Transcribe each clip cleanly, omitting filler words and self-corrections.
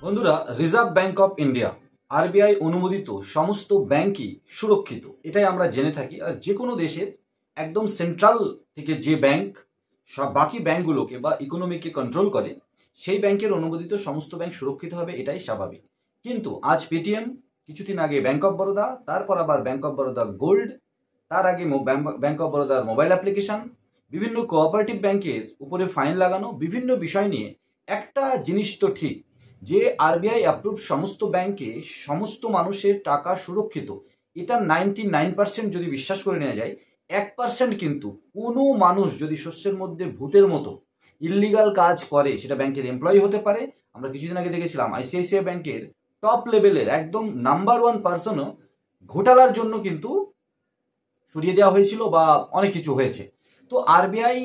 বন্ধুরা, reserve bank of India RBI অনুমোদিত সমস্ত ব্যাংকই সুরক্ষিত, এটাই আমরা জেনে থাকি। আর যে কোনো দেশের একদম সেন্ট্রাল থেকে যে ব্যাংক সব বাকি ব্যাংকগুলোকে বা ইকোনমিকে কন্ট্রোল করে, সেই ব্যাংকের অনুমোদিত সমস্ত ব্যাংক সুরক্ষিত হবে, এটাই স্বাভাবিক। কিন্তু আজ পেটিএম, কিছুদিন আগে ব্যাংক অফ বরোদা, তারপর আবার ব্যাংক অফ বরোদা গোল্ড, তার আগে ব্যাংক অফ বরোদার মোবাইল অ্যাপ্লিকেশন, বিভিন্ন কোঅপারেটিভ ব্যাংকের উপরে ফাইন লাগানো, বিভিন্ন বিষয় নিয়ে একটা জিনিস তো ঠিক যে আরবিআই অ্যাপ্রুভ সমস্ত ব্যাংকে সমস্ত মানুষের টাকা সুরক্ষিত, এটা 99% যদি বিশ্বাস করে নেওয়া যায়। 1% কিন্তু কোনো মানুষ যদি শস্যের মধ্যে ভূতের মতো ইল্লিগাল কাজ করে, সেটা ব্যাংকের এমপ্লয়ি হতে পারে। আমরা কিছুদিন আগে দেখেছিলাম আইসিআইসিআই ব্যাংকের টপ লেভেলের একদম নাম্বার 1 পার্সনও ঘোটালার জন্য কিন্তু সরিয়ে দেওয়া হয়েছিল বা অনেক কিছু হয়েছে। তো আরবিআই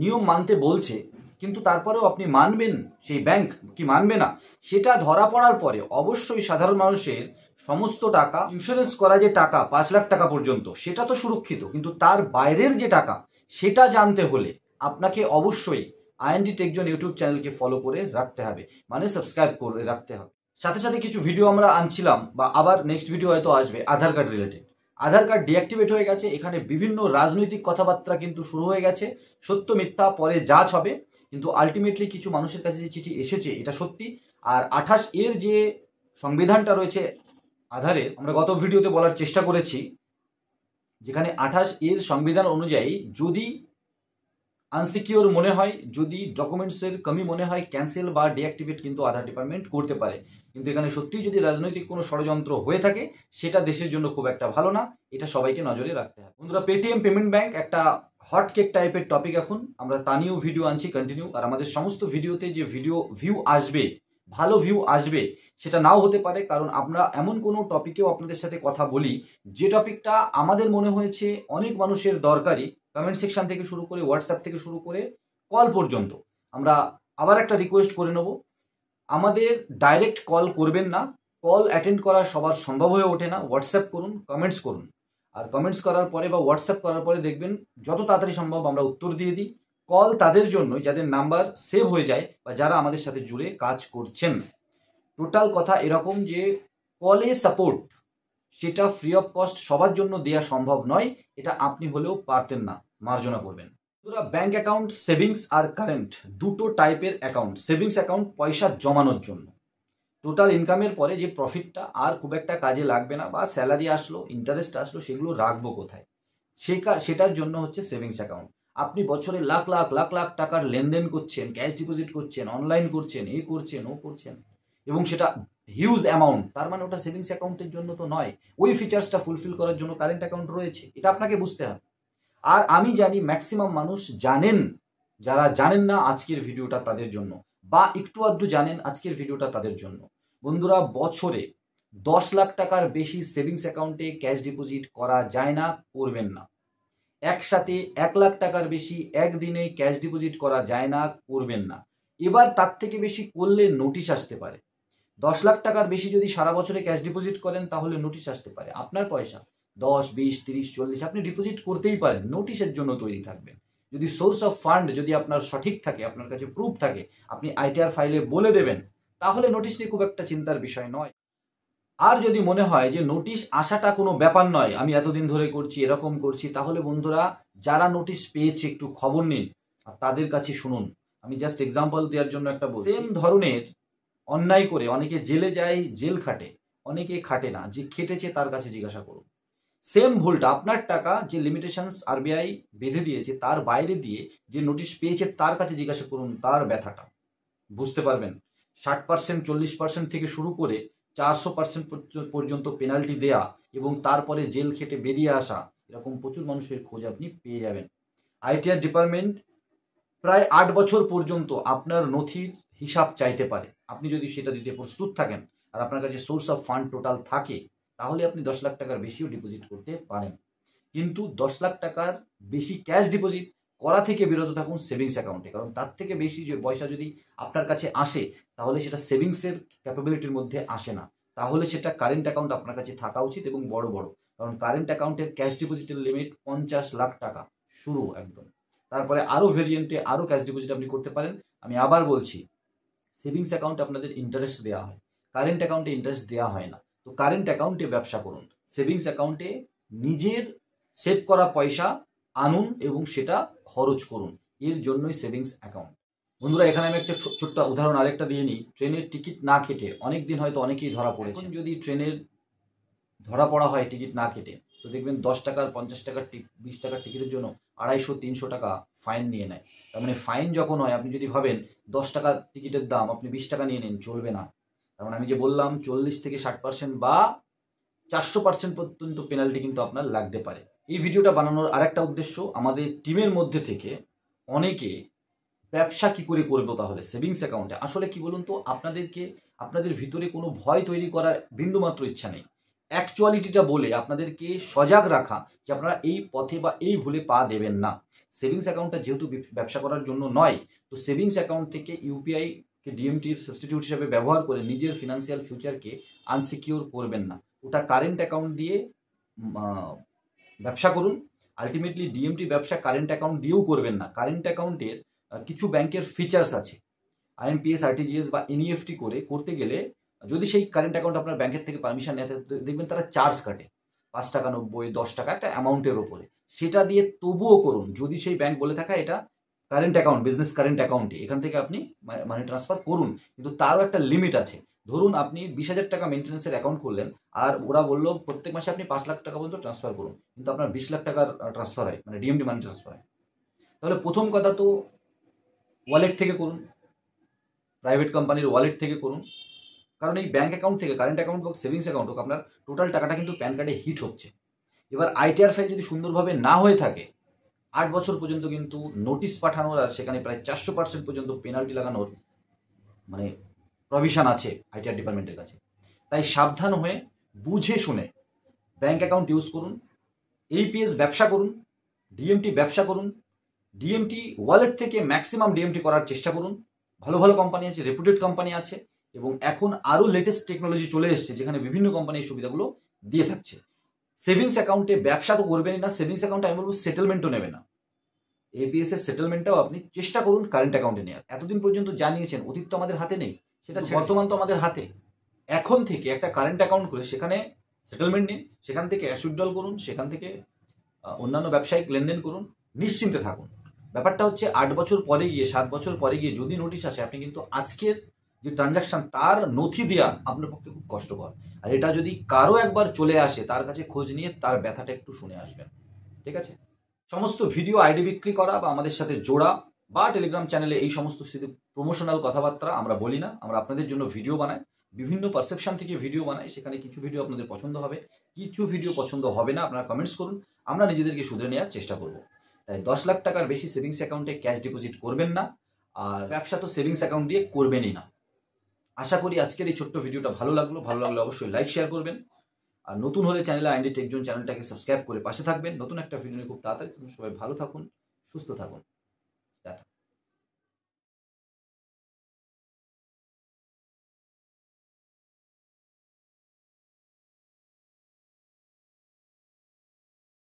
নিয়ম মানতে বলছে, কিন্তু তারপরেও আপনি মানবেন, সেই ব্যাংক কি মানবে না, সেটা ধরা পড়ার পরে অবশ্যই সাধারণ মানুষের সমস্ত টাকা, ইন্স্যুরেন্স করা যে টাকা 5 লাখ টাকা পর্যন্ত, সেটা তো সুরক্ষিত, কিন্তু তার বাইরের যে টাকা সেটা জানতে হলে আপনাকে অবশ্যই আইএনডি টেকজন ইউটিউব চ্যানেলকে ফলো করে রাখতে হবে, মানে সাবস্ক্রাইব করে রাখতে হবে। সাথে সাথে কিছু ভিডিও আমরা আনছিলাম, বা আবার নেক্সট ভিডিও হয়তো আসবে আধার কার্ড রিলেটেড। আধার কার্ড ডিঅ্যাক্টিভেট হয়ে গেছে, এখানে বিভিন্ন রাজনৈতিক কথাবার্তা কিন্তু শুরু হয়ে গেছে। সত্য মিথ্যা পরে যাচ হবে, কিন্তু আলটিমেটলি কিছু মানুষের কাছে যে চিঠি এসেছে এটা সত্যি। আর 28 এর যে সংবিধানটা রয়েছে আধারের, আমরা গত ভিডিওতে বলার চেষ্টা করেছি, যেখানে 28 এর সংবিধান অনুযায়ী যদি আনসিকিউর মনে হয়, যদি ডকুমেন্টসের কমি মনে হয়, ক্যান্সেল বা ডিঅ্যাক্টিভেট কিন্তু আধার ডিপার্টমেন্ট করতে পারে। কিন্তু এখানে সত্যিই যদি রাজনৈতিক কোনো ষড়যন্ত্র হয়ে থাকে, সেটা দেশের জন্য খুব একটা ভালো না, এটা সবাইকে নজরে রাখতে হবে। বন্ধুরা, পেটিএম পেমেন্ট ব্যাংক একটা হট কেক টাইপের টপিক, এখন আমরা তা নিয়েও ভিডিও আনছি কন্টিনিউ। আর আমাদের সমস্ত ভিডিওতে যে ভিউ আসবে, ভালো ভিউ আসবে, সেটা নাও হতে পারে, কারণ আমরা এমন কোনো টপিকেও আপনাদের সাথে কথা বলি যে টপিকটা আমাদের মনে হয়েছে অনেক মানুষের দরকারি, কমেন্ট সেকশন থেকে শুরু করে, হোয়াটসঅ্যাপ থেকে শুরু করে, কল পর্যন্ত। আমরা আবার একটা রিকোয়েস্ট করে নেব, আমাদের ডাইরেক্ট কল করবেন না, কল অ্যাটেন্ড করা সবার সম্ভব হয়ে ওঠে না। হোয়াটসঅ্যাপ করুন, কমেন্টস করুন। আর কমেন্টস করার পরে বা হোয়াটসঅ্যাপ করার পরে দেখবেন যত তাড়াতাড়ি সম্ভব আমরা উত্তর দিয়ে দিই। কল তাদের জন্যই যাদের নাম্বার সেভ হয়ে যায় বা যারা আমাদের সাথে জুড়ে কাজ করছেন। টোটাল কথা এরকম যে কলে সাপোর্ট সেটা ফ্রি অফ কস্ট সবার জন্য দেওয়া সম্ভব নয়, এটা আপনি হলেও পারতেন না, মার্জনা করবেন। ব্যাংক অ্যাকাউন্ট, সেভিংস আর কারেন্ট, দুটো টাইপের অ্যাকাউন্ট। সেভিংস অ্যাকাউন্ট পয়সা জমানোর জন্য, টোটাল ইনকামের পরে যে প্রফিটটা আর খুব একটা কাজে লাগবে না, বা স্যালারি আসলো, ইন্টারেস্ট আসলো, সেগুলো রাখবো কোথায়, সেটার জন্য হচ্ছে সেভিংস অ্যাকাউন্ট। আপনি বছরে লাখ লাখ লাখ লাখ টাকার লেনদেন করছেন, ক্যাশ ডিপোজিট করছেন, অনলাইন করছেন, এ করছেন, ও করছেন, এবং সেটা হিউজ অ্যামাউন্ট, তার মানে ওটা সেভিংস অ্যাকাউন্টের জন্য তো নয়। ওই ফিচার্সটা ফুলফিল করার জন্য কারেন্ট অ্যাকাউন্ট রয়েছে, এটা আপনাকে বুঝতে হবে। আর আমি জানি ম্যাক্সিমাম মানুষ জানেন, যারা জানেন না আজকের ভিডিওটা তাদের জন্য, বা একটু আধটু জানেন আজকের ভিডিওটা তাদের জন্য। বন্ধুরা, বছরে 10 লাখ টাকার বেশি সেভিংস অ্যাকাউন্টে ক্যাশ ডিপোজিট করা যায় না, করবেন না। একসাথে 1 লাখ টাকার বেশি একদিনে ক্যাশ ডিপোজিট করা যায় না, করবেন না। এবার তার থেকে বেশি করলে নোটিশ আসতে পারে। 10 লাখ টাকার বেশি যদি সারা বছরে ক্যাশ ডিপোজিট করেন, তাহলে নোটিশ আসতে পারে। আপনার পয়সা 10, 20, 30, 40 আপনি ডিপোজিট করতেই পারেন, নোটিশের জন্য তৈরি থাকবেন। যদি সোর্স অফ ফান্ড যদি আপনার সঠিক থাকে, আপনার কাছে প্রুফ থাকে, আপনি আইটিআর ফাইলে বলে দেবেন, তাহলে নোটিশ নিয়ে খুব একটা চিন্তার বিষয় নয়। আর যদি মনে হয় যে নোটিশ আসাটা কোনো ব্যাপার নয়, আমি এতদিন ধরে করছি, এরকম করছি, তাহলে বন্ধুরা, যারা নোটিশ পেয়েছে একটু খবর নিন আর তাদের কাছে শুনুন। আমি জাস্ট এক্সাম্পল দেওয়ার জন্য একটা বলছি। সেম ধরনের অন্যায় করে অনেকে জেলে যায়, জেল খাটে, অনেকে খাটে না, যে খেটেছে তার কাছে জিজ্ঞাসা করুন। সেম ভুলটা, আপনার টাকা যে লিমিটেশনস আরবিআই বেঁধে দিয়েছে তার বাইরে দিয়ে যে নোটিশ পেয়েছে তার কাছে জিজ্ঞাসা করুন, তার ব্যথাটা বুঝতে পারবেন। 60%, 40% থেকে শুরু করে 400% পর্যন্ত পেনাল্টি দেয়া, এবং তারপরে জেল খেটে বেরিয়ে আসা, এরকম প্রচুর মানুষের খোঁজ আপনি পেয়ে যাবেন। আইটিআর ডিপার্টমেন্ট প্রায় 8 বছর পর্যন্ত আপনার নথির হিসাব চাইতে পারে। আপনি যদি সেটা দিতে প্রস্তুত থাকেন আর আপনার কাছে সোর্স অফ ফান্ড টোটাল থাকে, তাহলে আপনি 10 লাখ টাকার বেশিও ডিপোজিট করতে পারেন। কিন্তু 10 লাখ টাকার বেশি ক্যাশ ডিপোজিট করা থেকে বিরত থাকুন সেভিংস অ্যাকাউন্টে, কারণ তার থেকে বেশি যে পয়সা যদি আপনার কাছে আসে, তাহলে সেটা সেভিংসের ক্যাপাবিলিটির মধ্যে আসে না, তাহলে সেটা কারেন্ট অ্যাকাউন্ট আপনার কাছে থাকা উচিত, এবং বড় বড়। কারণ কারেন্ট অ্যাকাউন্টের ক্যাশ ডিপোজিটের লিমিট 50 লাখ টাকা শুরু একদম। তারপরে আরও ভেরিয়েন্টে আরও ক্যাশ ডিপোজিট আপনি করতে পারেন। আমি আবার বলছি, সেভিংস অ্যাকাউন্টে আপনাদের ইন্টারেস্ট দেওয়া হয়, কারেন্ট অ্যাকাউন্টে ইন্টারেস্ট দেওয়া হয় না। তো কারেন্ট অ্যাকাউন্টে ব্যবসা করুন, সেভিংস অ্যাকাউন্টে নিজের সেভ করা পয়সা আনুন এবং সেটা খরচ করুন, এর জন্যই সেভিংস অ্যাকাউন্ট। বন্ধুরা, এখানে আমি একটা ছোট্ট উদাহরণ আরেকটা দিয়ে নিই। ট্রেনের টিকিট না কেটে অনেক দিন হয়তো অনেকেই ধরা পড়েছে। যদি ট্রেনের ধরা পড়া হয় টিকিট না কেটে, তো দেখবেন 10 টাকার 50 টাকার 20 টাকার টিকিটের জন্য 250-300 টাকা ফাইন নিয়ে নেয়। তার মানে ফাইন যখন হয়, আপনি যদি ভাবেন 10 টাকার টিকিটের দাম আপনি 20 টাকা নিয়ে নিন, চলবে না। তার মানে আমি যে বললাম 40 থেকে 60% বা 400% পর্যন্ত পেনাল্টি কিন্তু আপনার লাগতে পারে। এই ভিডিওটা বানানোর আরেকটা উদ্দেশ্য, আমাদের টিমের মধ্যে থেকে অনেকে ব্যবসা কি করে করবো তাহলে সেভিংস অ্যাকাউন্টে। আসলে কি বলুন তো, আপনাদের ভিতরে কোনো ভয় তৈরি করার বিন্দুমাত্র ইচ্ছা নেই। অ্যাকচুয়ালিটিটা বলে আপনাদেরকে সজাগ রাখা যে আপনারা এই পথে বা এই ভুলে পা দেবেন না। সেভিংস অ্যাকাউন্টটা যেহেতু ব্যবসা করার জন্য নয়, তো সেভিংস অ্যাকাউন্ট থেকে ইউপিআইকে ডিএমটির সাবস্টিটিউট হিসেবে ব্যবহার করে নিজের ফিনান্সিয়াল ফিউচারকে আনসিকিউর করবেন না। ওটা কারেন্ট অ্যাকাউন্ট দিয়ে ব্যবসা করুন। আলটিমেটলি ডিএমটি ব্যবসা কারেন্ট অ্যাকাউন্ট দিয়েও করবেন না। কারেন্ট অ্যাকাউন্টের কিছু ব্যাংকের ফিচার্স আছে, আইএমপিএস, আরটিজিএস বা এনইএফটি করতে গেলে যদি সেই কারেন্ট অ্যাকাউন্ট আপনার ব্যাংকের থেকে পারমিশন নেয়, দেখবেন তারা চার্জ কাটে 5 টাকা 90, 10 টাকা একটা অ্যামাউন্টের ওপরে। সেটা দিয়ে তবুও করুন যদি সেই ব্যাংক বলে থাকে এটা কারেন্ট অ্যাকাউন্ট, বিজনেস কারেন্ট অ্যাকাউন্টে এখান থেকে আপনি মানি ট্রান্সফার করুন। কিন্তু তারও একটা লিমিট আছে। ধরুন আপনি 20,000 টাকা মেনটেন্যান্সের অ্যাকাউন্ট করলেন, আর ওরা বললো প্রত্যেক মাসে আপনি 5 লাখ টাকা পর্যন্ত ট্রান্সফার করুন, কিন্তু আপনার 20 লাখ টাকার ট্রান্সফার হয়, মানে ডিএমটি মানি ট্রান্সফার হয়। তাহলে প্রথম কথা তো ওয়ালেট থেকে করুন, প্রাইভেট কোম্পানির ওয়ালেট থেকে করুন। কারণ এই ব্যাঙ্ক অ্যাকাউন্ট থেকে কারেন্ট অ্যাকাউন্ট হোক, সেভিংস অ্যাকাউন্ট হোক, আপনার টোটাল টাকাটা কিন্তু প্যান কার্ডে হিট হচ্ছে। এবার আইটিআর ফাইল যদি সুন্দরভাবে না হয়ে থাকে, 8 বছর পর্যন্ত কিন্তু নোটিশ পাঠানোর আর সেখানে প্রায় 400% পর্যন্ত পেনাল্টি লাগানোর মানে প্রভিশন আছে আইটিআর ডিপার্টমেন্টের কাছে। তাই সাবধান হয়ে বুঝে শুনে ব্যাঙ্ক অ্যাকাউন্ট ইউজ করুন, এইপিএস ব্যবসা করুন, ডিএমটি ব্যবসা করুন। ডিএমটি ওয়ালেট থেকে ম্যাক্সিমাম ডিএমটি করার চেষ্টা করুন। ভালো ভালো কোম্পানি আছে, রেপুটেড কোম্পানি আছে, এবং এখন আরও লেটেস্ট টেকনোলজি চলে এসছে যেখানে বিভিন্ন কোম্পানি এই সুবিধাগুলো দিয়ে থাকছে। সেভিংস অ্যাকাউন্টে ব্যবসা তো করবেনই না, সেভিংস অ্যাকাউন্টে আমি বলবো সেটেলমেন্টও নেবে না। এপিএস এর সেটেলমেন্টটাও আপনি চেষ্টা করুন কারেন্ট অ্যাকাউন্টে নেওয়ার। এতদিন পর্যন্ত জানিয়েছেন, অতীত তো আমাদের হাতে নেই, সেটা বর্তমান তো আমাদের হাতে। এখন থেকে একটা কারেন্ট অ্যাকাউন্ট করে সেখানে সেটেলমেন্ট নিন, সেখান থেকে ক্যাশ উইথড্রল করুন, সেখান থেকে অন্যান্য ব্যবসায়িক লেনদেন করুন, নিশ্চিন্তে থাকুন। ব্যাপারটা হচ্ছে 8 বছর পরে গিয়ে, 7 বছর পরে গিয়ে যদি নোটিশ আসে, আপনি কিন্তু আজকের যে ট্রানজাকশন তার নথি দেওয়া আপনার পক্ষে খুব কষ্টকর। আর এটা যদি কারো একবার চলে আসে, তার কাছে খোঁজ নিয়ে তার ব্যথাটা একটু শুনে আসবেন, ঠিক আছে? সমস্ত ভিডিও আইডি বিক্রি করা বা আমাদের সাথে জোড়া বা টেলিগ্রাম চ্যানেলে এই সমস্ত প্রমোশনাল কথাবার্তা আমরা বলি না। আমরা আপনাদের জন্য ভিডিও বানাই, বিভিন্ন পারসেপশন থেকে ভিডিও বানাই। সেখানে কিছু ভিডিও আপনাদের পছন্দ হবে, কিছু ভিডিও পছন্দ হবে না। আপনারা কমেন্টস করুন, আমরা নিজেদেরকে শুধরে নেওয়ার চেষ্টা করব। তাই 10 লাখ টাকার বেশি সেভিংস অ্যাকাউন্টে ক্যাশ ডিপোজিট করবেন না, আর ব্যবসা তো সেভিংস অ্যাকাউন্ট দিয়ে করবেনই না। আশা করি আজকের এই ছোট্ট ভিডিওটা ভালো লাগলে অবশ্যই লাইক শেয়ার করবেন। আর নতুন হলে চ্যানেলে আইএনডি টেক জোন চ্যানেলটাকে সাবস্ক্রাইব করে পাশে থাকবেন। নতুন একটা ভিডিও নিয়ে খুব তাড়াতাড়ি। সবাই ভালো থাকুন, সুস্থ থাকুন।